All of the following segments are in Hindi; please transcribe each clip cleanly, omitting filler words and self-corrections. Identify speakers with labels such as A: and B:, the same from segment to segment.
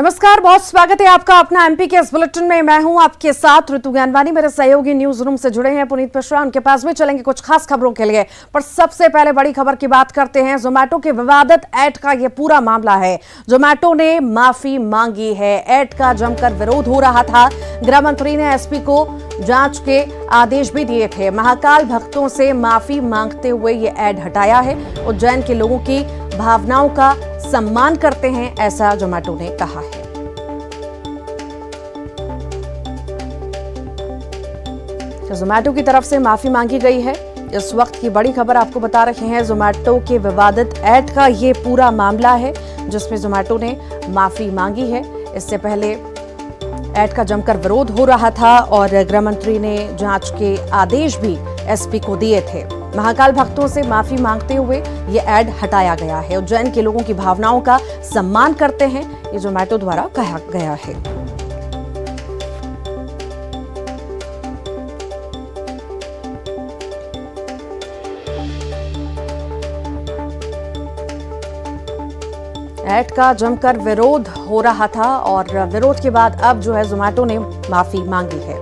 A: नमस्कार, बहुत स्वागत है आपका अपना एमपी के इस बुलेटिन में। मैं हूं आपके साथ ऋतु ज्ञानवानी। मेरे सहयोगी न्यूज रूम से जुड़े हैं पुनीत मिश्रा, उनके पास भी चलेंगे कुछ खास खबरों के लिए। पर सबसे पहले बड़ी खबर की बात करते हैं। जोमैटो के विवादित ऐड का यह पूरा मामला है। जोमैटो ने माफी मांगी है। ऐड का जमकर विरोध हो रहा था। गृह मंत्री ने एसपी को जांच के आदेश भी दिए थे। महाकाल भक्तों से माफी मांगते हुए ये ऐड हटाया है। उज्जैन के लोगों की भावनाओं का सम्मान करते हैं, ऐसा जोमैटो ने कहा है। तो जोमैटो की तरफ से माफी मांगी गई है। इस वक्त की बड़ी खबर आपको बता रहे हैं। जोमैटो के विवादित ऐड का ये पूरा मामला है जिसमें जोमैटो ने माफी मांगी है। इससे पहले ऐड का जमकर विरोध हो रहा था और गृह मंत्री ने जांच के आदेश भी एसपी को दिए थे। महाकाल भक्तों से माफी मांगते हुए ये ऐड हटाया गया है। उज्जैन के लोगों की भावनाओं का सम्मान करते हैं, ये जोमैटो द्वारा कहा गया है। ऐड का जमकर विरोध हो रहा था और विरोध के बाद अब जो है जोमैटो ने माफी मांगी है।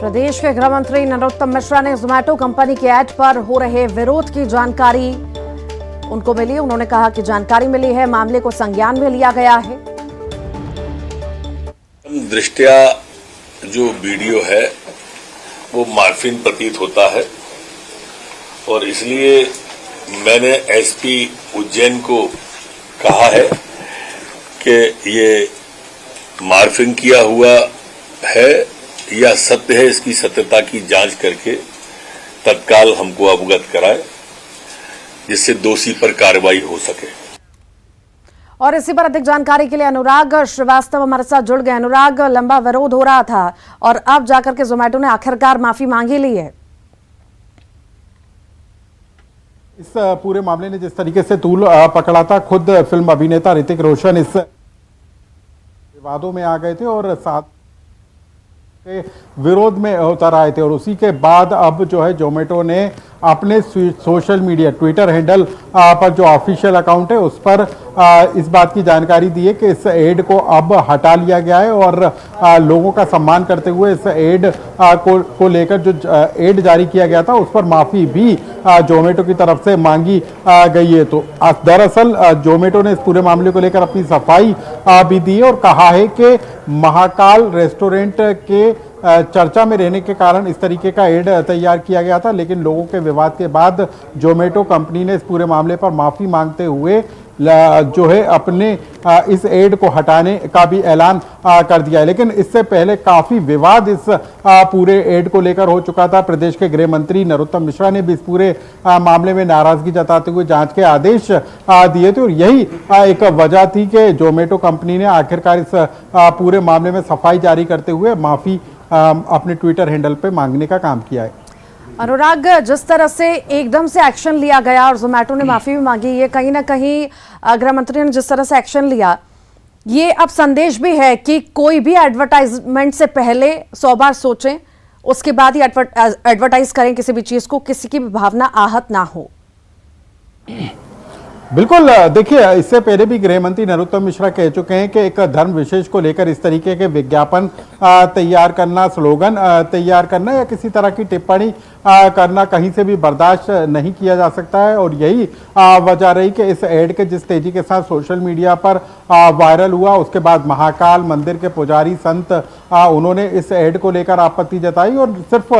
A: प्रदेश के गृह मंत्री नरोत्तम मिश्रा ने जोमैटो कंपनी के ऐड पर हो रहे विरोध की जानकारी उनको मिली। उन्होंने कहा कि जानकारी मिली है, मामले को संज्ञान में लिया गया है।
B: दृष्टया जो वीडियो है वो मार्फिन प्रतीत होता है और इसलिए मैंने एसपी उज्जैन को कहा है कि ये मार्फिन किया हुआ है या सत्य है, इसकी सत्यता की जांच करके तत्काल हमको अवगत कराए जिससे दोषी पर कार्रवाई हो सके।
A: और इसी पर अधिक जानकारी के लिए अनुराग श्रीवास्तव हमारे साथ जुड़ गए। अनुराग, लंबा विरोध हो रहा था और अब जाकर के जोमैटो ने आखिरकार माफी मांगी ली है।
C: इस पूरे मामले ने जिस तरीके से तूल पकड़ा था, खुद फिल्म अभिनेता ऋतिक रोशन इस विवादों में आ गए थे और साथ के विरोध में उतर आए थे और उसी के बाद अब जो है जोमैटो ने अपने सोशल मीडिया ट्विटर हैंडल पर जो ऑफिशियल अकाउंट है उस पर इस बात की जानकारी दी है कि इस एड को अब हटा लिया गया है और लोगों का सम्मान करते हुए इस एड को लेकर जो एड जारी किया गया था उस पर माफी भी जोमैटो की तरफ से मांगी गई है। तो दरअसल जोमैटो ने इस पूरे मामले को लेकर अपनी सफाई भी दी है और कहा है कि महाकाल रेस्टोरेंट के चर्चा में रहने के कारण इस तरीके का एड तैयार किया गया था, लेकिन लोगों के विवाद के बाद जोमैटो कंपनी ने इस पूरे मामले पर माफी मांगते हुए जो है अपने इस एड को हटाने का भी ऐलान कर दिया है। लेकिन इससे पहले काफी विवाद इस पूरे एड को लेकर हो चुका था। प्रदेश के गृह मंत्री नरोत्तम मिश्रा ने भी इस पूरे मामले में नाराजगी जताते हुए जांच के आदेश दिए थे और यही एक वजह थी कि जोमैटो कंपनी ने आखिरकार इस पूरे मामले में सफाई जारी करते हुए माफी अपने ट्विटर हैंडल पे मांगने का काम किया है।
A: अनुराग, जिस तरह से एकदम से एक्शन लिया गया और जोमैटो ने माफी भी मांगी, ये कहीं ना कहीं गृह मंत्री ने जिस तरह से एक्शन लिया, ये अब संदेश भी है कि कोई भी एडवर्टाइजमेंट से पहले 100 बार सोचें, उसके बाद ही एडवर्टाइज करें किसी भी चीज को, किसी की भी भावना आहत ना हो।
C: बिल्कुल, देखिए इससे पहले भी गृह मंत्री नरोत्तम मिश्रा कह चुके हैं कि एक धर्म विशेष को लेकर इस तरीके के विज्ञापन तैयार करना, स्लोगन तैयार करना या किसी तरह की टिप्पणी करना कहीं से भी बर्दाश्त नहीं किया जा सकता है और यही वजह रही कि इस एड के जिस तेजी के साथ सोशल मीडिया पर वायरल हुआ, उसके बाद महाकाल मंदिर के पुजारी संत उन्होंने इस एड को लेकर आपत्ति जताई और सिर्फ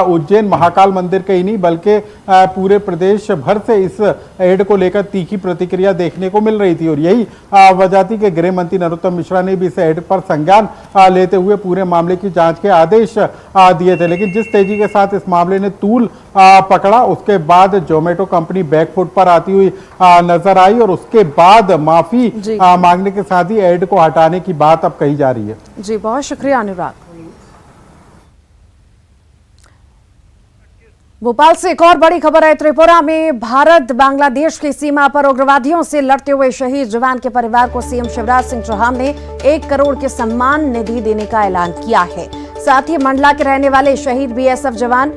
C: उज्जैन महाकाल मंदिर के ही नहीं बल्कि पूरे प्रदेश भर से इस एड को लेकर तीखी प्रतिक्रिया देखने को मिल रही थी और यही वजह थी कि गृह मंत्री नरोत्तम मिश्रा ने भी इस एड पर संज्ञान लेते हुए पूरे मामले की जांच के आदेश दिए थे। लेकिन जिस तेजी के साथ इस मामले ने तूल पकड़ा, उसके बाद जोमैटो कंपनी बैकफुट पर आती हुई नजर आई और उसके बाद माफी मांगने के साथ ही एड को हटाने की बात अब कही जा रही है।
A: जी, बहुत शुक्रिया अनुराग। भोपाल से एक और बड़ी खबर है। त्रिपुरा में भारत बांग्लादेश की सीमा पर उग्रवादियों से लड़ते हुए शहीद जवान के परिवार को सीएम शिवराज सिंह चौहान ने 1 करोड़ की सम्मान निधि देने का ऐलान किया है। साथ ही मंडला के रहने वाले शहीद बीएसएफ जवान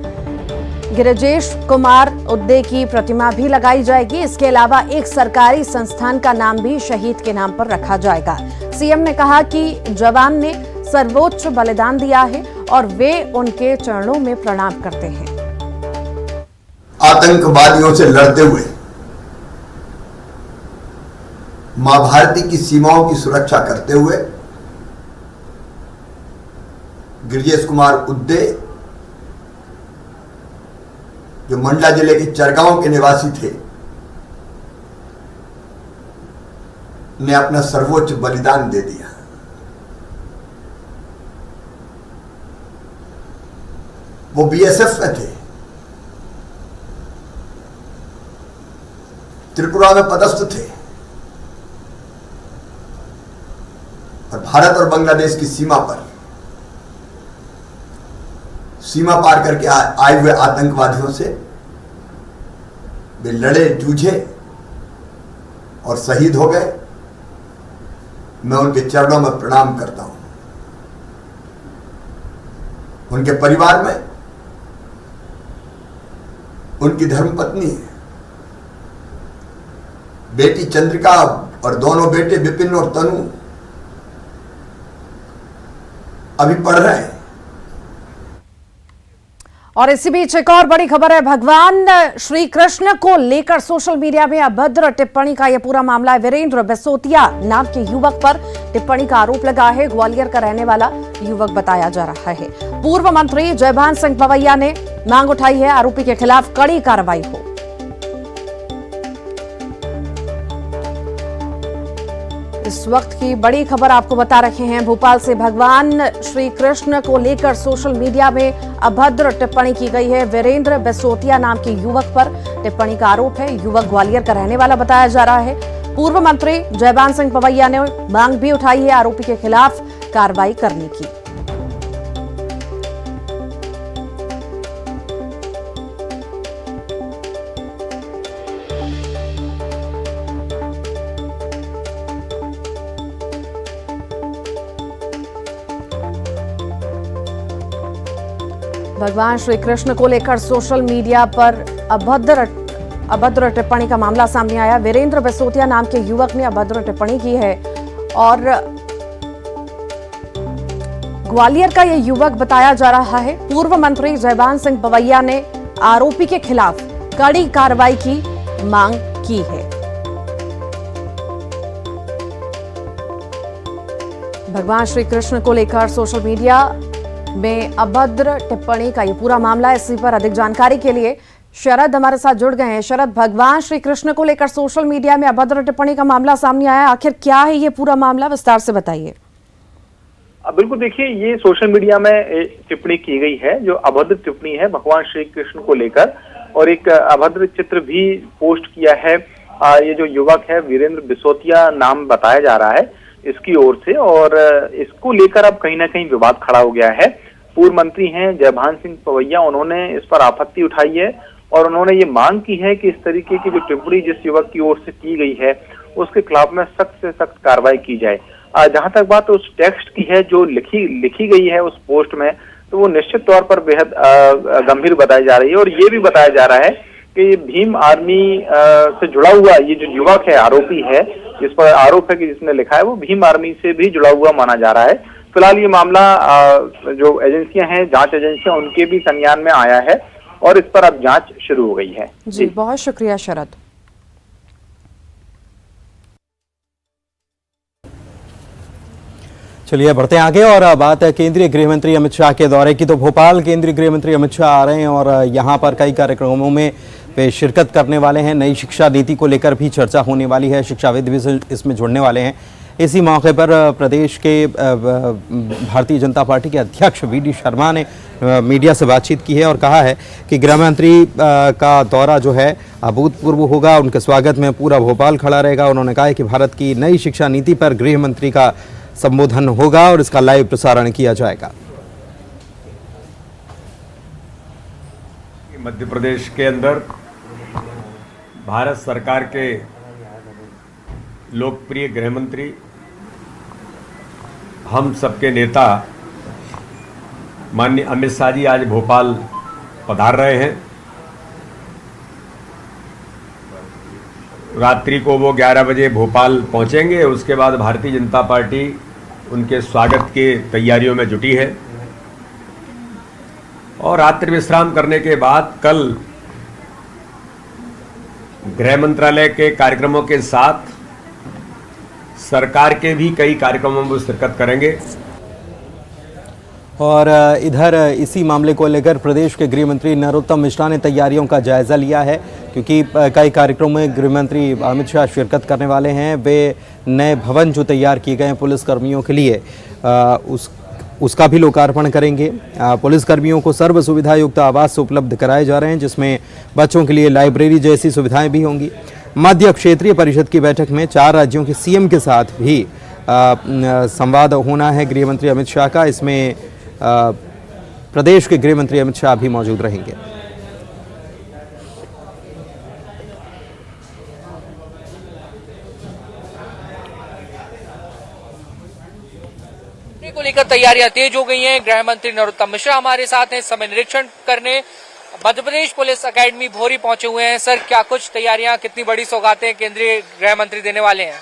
A: गिरिजेश कुमार उद्दे की प्रतिमा भी लगाई जाएगी। इसके अलावा एक सरकारी संस्थान का नाम भी शहीद के नाम पर रखा जाएगा। सीएम ने कहा कि जवान ने सर्वोच्च बलिदान दिया है और वे उनके चरणों में प्रणाम करते हैं।
D: आतंकवादियों से लड़ते हुए मां भारती की सीमाओं की सुरक्षा करते हुए गिरिजेश कुमार उद्दे, जो मंडला जिले के चरगांव के निवासी थे, ने अपना सर्वोच्च बलिदान दे दिया। वो बीएसएफ में थे, त्रिपुरा में पदस्थ थे और भारत और बांग्लादेश की सीमा पर सीमा पार करके आए हुए आतंकवादियों से वे लड़े, जूझे और शहीद हो गए। मैं उनके चरणों में प्रणाम करता हूं। उनके परिवार में उनकी धर्मपत्नी है, बेटी चंद्रिका और दोनों बेटे विपिन और तनु अभी पढ़ रहे हैं।
A: और इसी बीच एक और बड़ी खबर है। भगवान श्री कृष्ण को लेकर सोशल मीडिया में अभद्र टिप्पणी का यह पूरा मामला है। वीरेंद्र बिसोतिया नाम के युवक पर टिप्पणी का आरोप लगा है। ग्वालियर का रहने वाला युवक बताया जा रहा है। पूर्व मंत्री जयभान सिंह पवैया ने मांग उठाई है आरोपी के खिलाफ कड़ी कार्रवाई हो। इस वक्त की बड़ी खबर आपको बता रहे हैं। भोपाल से भगवान श्री कृष्ण को लेकर सोशल मीडिया में अभद्र टिप्पणी की गई है। वीरेंद्र बिसोतिया नाम के युवक पर टिप्पणी का आरोप है। युवक ग्वालियर का रहने वाला बताया जा रहा है। पूर्व मंत्री जयभान सिंह पवैया ने मांग भी उठाई है आरोपी के खिलाफ कार्रवाई करने की। भगवान श्री कृष्ण को लेकर सोशल मीडिया पर अभद्र टिप्पणी का मामला सामने आया। वीरेंद्र बिसोतिया नाम के युवक ने अभद्र टिप्पणी की है और ग्वालियर का यह युवक बताया जा रहा है। पूर्व मंत्री जयभान सिंह पवैया ने आरोपी के खिलाफ कड़ी कार्रवाई की मांग की है। भगवान श्री कृष्ण को लेकर सोशल मीडिया में अभद्र टिप्पणी का ये पूरा मामला है। इसी पर अधिक जानकारी के लिए शरद हमारे साथ जुड़ गए हैं। शरद, भगवान श्री कृष्ण को लेकर सोशल मीडिया में अभद्र टिप्पणी का मामला सामने आया, आखिर क्या है ये पूरा मामला, विस्तार से बताइए।
E: बिल्कुल, देखिए, ये सोशल मीडिया में टिप्पणी की गई है जो अभद्र टिप्पणी है भगवान श्री कृष्ण को लेकर, और एक अभद्र चित्र भी पोस्ट किया है। ये जो युवक है वीरेंद्र बिसोतिया नाम बताया जा रहा है इसकी ओर से, और इसको लेकर अब कहीं ना कहीं विवाद खड़ा हो गया है। पूर्व मंत्री हैं जयभान सिंह पवैया, उन्होंने इस पर आपत्ति उठाई है और उन्होंने ये मांग की है कि इस तरीके की जो टिप्पणी जिस युवक की ओर से की गई है उसके खिलाफ में सख्त से सख्त कार्रवाई की जाए। जहां तक बात उस टेक्स्ट की है जो लिखी गई है उस पोस्ट में, तो वो निश्चित तौर पर बेहद गंभीर बताई जा रही है। और ये भी बताया जा रहा है कि भीम आर्मी से जुड़ा हुआ ये जो युवक है, आरोपी है, जिस पर आरोप है कि जिसने लिखा है वो भीम आर्मी से भी जुड़ा हुआ माना जा रहा है। फिलहाल ये मामला जो एजेंसियां हैं, जांच एजेंसियां, उनके भी संज्ञान में आया है और इस पर अब जांच शुरू हो गई है।
A: जी, बहुत शुक्रिया शरद।
F: चलिए बढ़ते हैं आगे और बात है केंद्रीय गृह मंत्री अमित शाह के दौरे की। तो भोपाल केंद्रीय गृह मंत्री अमित शाह आ रहे हैं और यहाँ पर कई कार्यक्रमों में वे शिरकत करने वाले हैं। नई शिक्षा नीति को लेकर भी चर्चा होने वाली है, शिक्षाविद भी इसमें जुड़ने वाले हैं। इसी मौके पर प्रदेश के भारतीय जनता पार्टी के अध्यक्ष वी.डी. शर्मा ने मीडिया से बातचीत की है और कहा है कि गृह मंत्री का दौरा जो है अभूतपूर्व होगा, उनके स्वागत में पूरा भोपाल खड़ा रहेगा। उन्होंने कहा है कि भारत की नई शिक्षा नीति पर गृह मंत्री का संबोधन होगा और इसका लाइव प्रसारण किया जाएगा।
G: मध्य प्रदेश के अंदर भारत सरकार के लोकप्रिय गृह मंत्री, हम सबके नेता माननीय अमित शाह जी आज भोपाल पधार रहे हैं। रात्रि को वो 11 बजे भोपाल पहुंचेंगे। उसके बाद भारतीय जनता पार्टी उनके स्वागत की तैयारियों में जुटी है और रात्रि विश्राम करने के बाद कल गृह मंत्रालय के कार्यक्रमों के साथ सरकार के भी कई कार्यक्रमों में शिरकत करेंगे।
F: और इधर इसी मामले को लेकर प्रदेश के गृह मंत्री नरोत्तम मिश्रा ने तैयारियों का जायजा लिया है, क्योंकि कई कार्यक्रमों में गृह मंत्री अमित शाह शिरकत करने वाले हैं। वे नए भवन जो तैयार किए गए हैं पुलिस कर्मियों के लिए उसका भी लोकार्पण करेंगे। पुलिस कर्मियों को सर्व सुविधा युक्त आवास उपलब्ध कराए जा रहे हैं, जिसमें बच्चों के लिए लाइब्रेरी जैसी सुविधाएं भी होंगी। मध्य क्षेत्रीय परिषद की बैठक में 4 राज्यों के सीएम के साथ भी संवाद होना है गृह मंत्री अमित शाह का। इसमें प्रदेश के गृह मंत्री अमित शाह भी मौजूद रहेंगे।
H: को लेकर तैयारियां तेज हो गई हैं। गृह मंत्री नरोत्तम मिश्रा हमारे साथ हैं इस समय निरीक्षण करने। मध्य प्रदेश पुलिस अकेडमी भोरी पहुंचे हुए हैं। सर, क्या कुछ तैयारियां, कितनी बड़ी सौगातें केंद्रीय गृह मंत्री देने वाले हैं?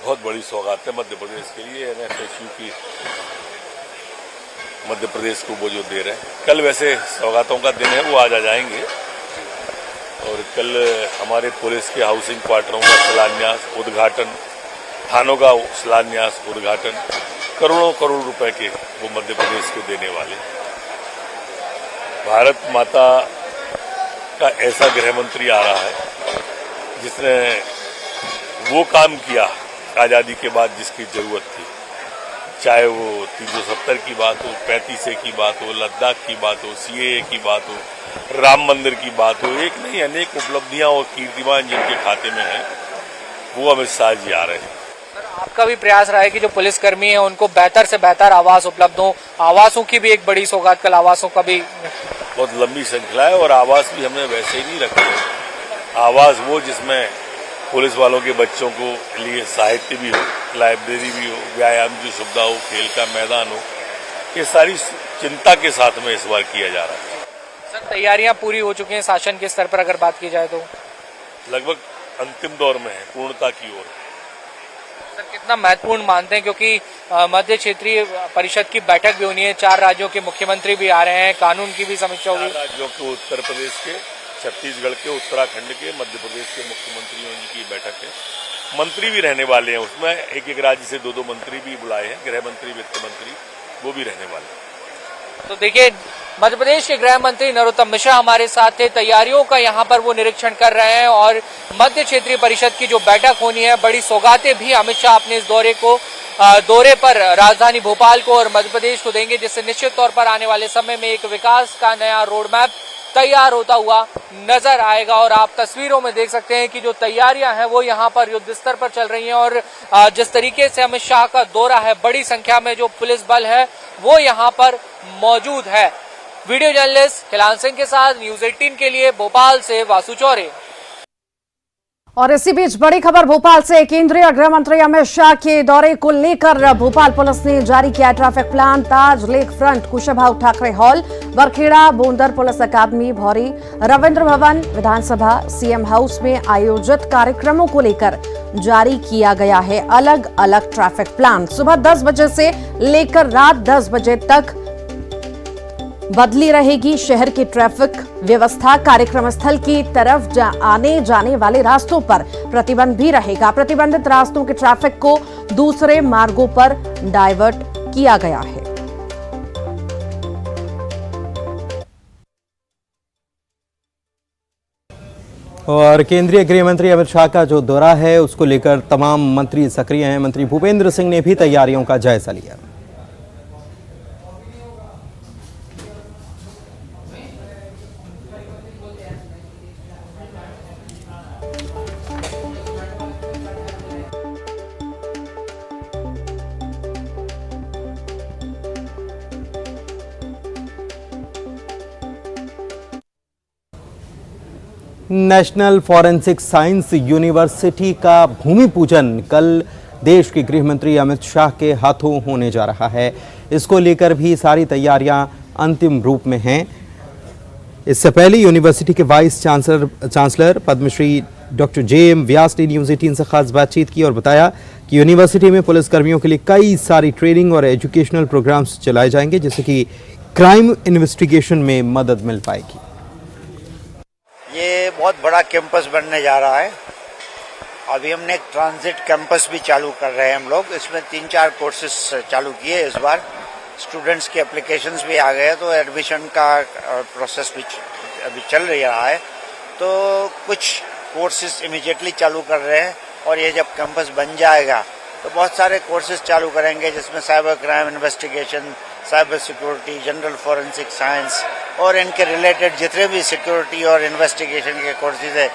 B: बहुत बड़ी सौगात है मध्य प्रदेश के लिए। एनएफएसयू की मध्य प्रदेश को वो जो दे रहे हैं। कल वैसे सौगातों का दिन है, वो आज आ जाएंगे। और कल हमारे पुलिस के हाउसिंग क्वार्टरों का शिलान्यास, उद्घाटन, थानों का शिलान्यास, उद्घाटन, करोड़ों करोड़ रुपए के वो मध्य प्रदेश को देने वाले। भारत माता का ऐसा गृह मंत्री आ रहा है जिसने वो काम किया आजादी के बाद जिसकी जरूरत थी, चाहे वो 370 की बात हो, 35A की बात हो, लद्दाख की बात हो, CAA की बात हो, राम मंदिर की बात हो। एक नहीं, अनेक उपलब्धियां और कीर्तिमान जिनके खाते में है, वो अमित शाह जी आ रहे हैं।
H: आपका भी प्रयास रहा है कि जो पुलिसकर्मी हैं उनको बेहतर से बेहतर आवास उपलब्ध हो। आवासों की भी एक बड़ी सौगात, कल आवासों का भी
B: बहुत लंबी श्रृंखला है। और आवास भी हमने वैसे ही नहीं रखे हैं। आवास वो जिसमें पुलिस वालों के बच्चों को लिए साहित्य भी हो, लाइब्रेरी भी हो, व्यायाम की सुविधा हो, खेल का मैदान हो, ये सारी चिंता के साथ में इस बार किया जा रहा है।
H: सर, तैयारियां पूरी हो चुकी हैं शासन के स्तर पर अगर बात की जाए तो?
B: लगभग अंतिम दौर में है, पूर्णता की ओर।
H: सर, कितना महत्वपूर्ण मानते हैं, क्योंकि मध्य क्षेत्रीय परिषद की बैठक भी होनी है, 4 राज्यों के मुख्यमंत्री भी आ रहे हैं, कानून की भी समीक्षा होगी।
B: 4 राज्यों के, उत्तर प्रदेश के, छत्तीसगढ़ के, उत्तराखंड के, मध्य प्रदेश के मुख्यमंत्रियों की बैठक है। मंत्री भी रहने वाले हैं उसमें। एक राज्य से 2 मंत्री भी बुलाए हैं, गृह मंत्री, वित्त मंत्री, वो भी रहने वाले हैं।
H: तो देखिए, मध्य प्रदेश के गृह मंत्री नरोत्तम मिश्रा हमारे साथ थे। तैयारियों का यहाँ पर वो निरीक्षण कर रहे हैं और मध्य क्षेत्रीय परिषद की जो बैठक होनी है, बड़ी सौगातें भी अमित शाह अपने इस दौरे पर राजधानी भोपाल को और मध्य प्रदेश को देंगे, जिससे निश्चित तौर पर आने वाले समय में एक विकास का नया रोड मैप तैयार होता हुआ नजर आएगा। और आप तस्वीरों में देख सकते हैं कि जो तैयारियां हैं वो यहाँ पर युद्ध स्तर पर चल रही हैं और जिस तरीके से अमित शाह का दौरा है, बड़ी संख्या में जो पुलिस बल है वो यहाँ पर मौजूद है। वीडियो जर्नलिस्ट खिलान सिंह के साथ न्यूज 18 के लिए भोपाल से वासु चौरे।
A: और इसी बीच बड़ी खबर भोपाल से। केंद्रीय गृह मंत्री अमित शाह के दौरे को लेकर भोपाल पुलिस ने जारी किया traffic plan. Taj lake front, Kushabhau Thackeray hall, Barkheda, Bondar police academy, Bhauri, Ravindra भवन, विधानसभा, सीएम हाउस में आयोजित कार्यक्रमों को लेकर जारी किया गया है अलग अलग ट्रैफिक प्लान। सुबह 10 बजे से लेकर रात 10 बजे तक बदली रहेगी शहर की ट्रैफिक व्यवस्था। कार्यक्रम स्थल की तरफ आने जाने वाले रास्तों पर प्रतिबंध भी रहेगा। प्रतिबंधित रास्तों के ट्रैफिक को दूसरे मार्गों पर डाइवर्ट किया गया है।
F: और केंद्रीय गृह मंत्री अमित शाह का जो दौरा है उसको लेकर तमाम मंत्री सक्रिय हैं। मंत्री भूपेंद्र सिंह ने भी तैयारियों का जायजा लिया। नेशनल फॉरेंसिक साइंस यूनिवर्सिटी का भूमि पूजन कल देश के गृह मंत्री अमित शाह के हाथों होने जा रहा है। इसको लेकर भी सारी तैयारियां अंतिम रूप में हैं। इससे पहले यूनिवर्सिटी के vice chancellor Padma Shri doctor J M. Vyas ने न्यूज़ 18 से खास बातचीत की और बताया कि यूनिवर्सिटी में पुलिसकर्मियों के लिए कई सारी ट्रेनिंग और एजुकेशनल प्रोग्राम्स चलाए जाएंगे, जिससे कि क्राइम इन्वेस्टिगेशन में मदद मिल पाएगी।
I: ये बहुत बड़ा कैंपस बनने जा रहा है। अभी हमने एक ट्रांजिट कैंपस भी चालू कर रहे हैं हम लोग। इसमें 3-4 कोर्सेस चालू किए इस बार। स्टूडेंट्स के एप्लीकेशंस भी आ गए, तो एडमिशन का प्रोसेस भी अभी चल रहा है। तो कुछ कोर्सेज इमीडिएटली चालू कर रहे हैं, और ये जब कैंपस बन जाएगा तो बहुत सारे कोर्सेज चालू करेंगे, जिसमें cyber crime investigation, cyber security, general forensic science और इनके रिलेटेड जितने भी सिक्योरिटी और इन्वेस्टिगेशन के कोर्सेज है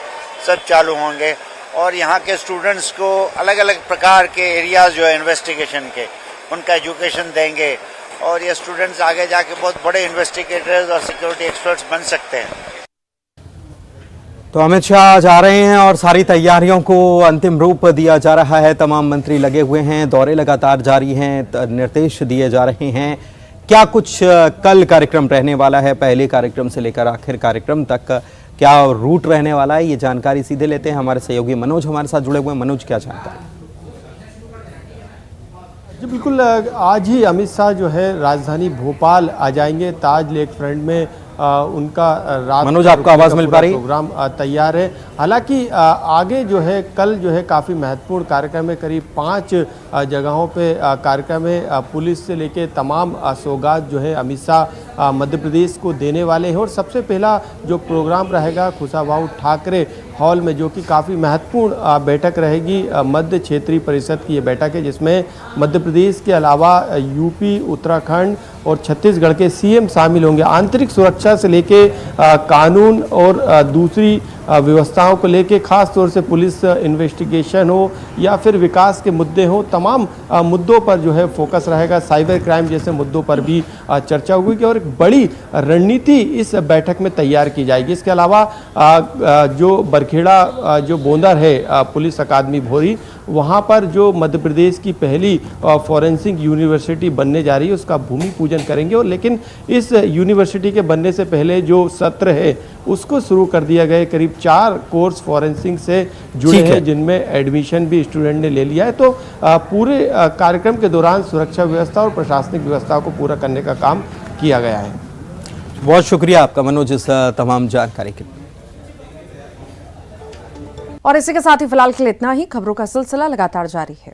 I: सब चालू होंगे। और यहाँ के स्टूडेंट्स को अलग अलग प्रकार के एरियाज जो है इन्वेस्टिगेशन के, उनका एजुकेशन देंगे, और ये स्टूडेंट्स आगे जाके बहुत बड़े इन्वेस्टिगेटर्स और सिक्योरिटी एक्सपर्ट्स बन सकते हैं।
F: तो अमित शाह जा रहे हैं और सारी तैयारियों को अंतिम रूप दिया जा रहा है। तमाम मंत्री लगे हुए हैं, दौरे लगातार जारी हैं, निर्देश दिए जा रहे हैं। क्या कुछ कल कार्यक्रम रहने वाला है, पहले कार्यक्रम से लेकर आखिर कार्यक्रम तक क्या रूट रहने वाला है, ये जानकारी सीधे लेते हैं। हमारे सहयोगी मनोज हमारे साथ जुड़े हुए हैं। मनोज, क्या जानकारी?
J: जी बिल्कुल, आज ही अमित शाह जो है राजधानी भोपाल आ जाएंगे। ताज लेक फ्रंट में उनका रात
F: मनोज, आपको आवाज मिल पा रही है?
J: प्रोग्राम तैयार है। हालांकि आगे जो है कल जो है काफ़ी महत्वपूर्ण कार्यक्रम है। करीब 5 जगहों पे कार्यक्रम है। पुलिस से लेके तमाम सौगात जो है अमित शाह मध्य प्रदेश को देने वाले हैं। और सबसे पहला जो प्रोग्राम रहेगा कुशाभाऊ ठाकरे हॉल में, जो कि काफ़ी महत्वपूर्ण बैठक रहेगी। मध्य क्षेत्रीय परिषद की ये बैठक है, जिसमें मध्य प्रदेश के अलावा यूपी, उत्तराखंड और छत्तीसगढ़ के सीएम शामिल होंगे। आंतरिक सुरक्षा से लेके कानून और दूसरी व्यवस्थाओं को लेके, खास तौर से पुलिस इन्वेस्टिगेशन हो या फिर विकास के मुद्दे हो, तमाम मुद्दों पर जो है फोकस रहेगा। साइबर क्राइम जैसे मुद्दों पर भी चर्चा होगी और एक बड़ी रणनीति इस बैठक में तैयार की जाएगी। इसके अलावा जो बरखेड़ा जो बोंदर है पुलिस अकादमी भोरी, वहाँ पर जो मध्य प्रदेश की पहली फॉरेंसिक यूनिवर्सिटी बनने जा रही है, उसका भूमि पूजन करेंगे। और लेकिन इस यूनिवर्सिटी के बनने से पहले जो सत्र है उसको शुरू कर दिया गया। करीब 4 कोर्स फॉरेंसिक से जुड़े हैं, जिनमें एडमिशन भी स्टूडेंट ने ले लिया है। तो पूरे कार्यक्रम के दौरान सुरक्षा व्यवस्था और प्रशासनिक व्यवस्था को पूरा करने का काम किया गया है।
F: बहुत शुक्रिया आपका मनोज इस तमाम जानकारी के लिए।
A: और इसी के साथ ही फिलहाल के लिए इतना ही। खबरों का सिलसिला लगातार जारी है।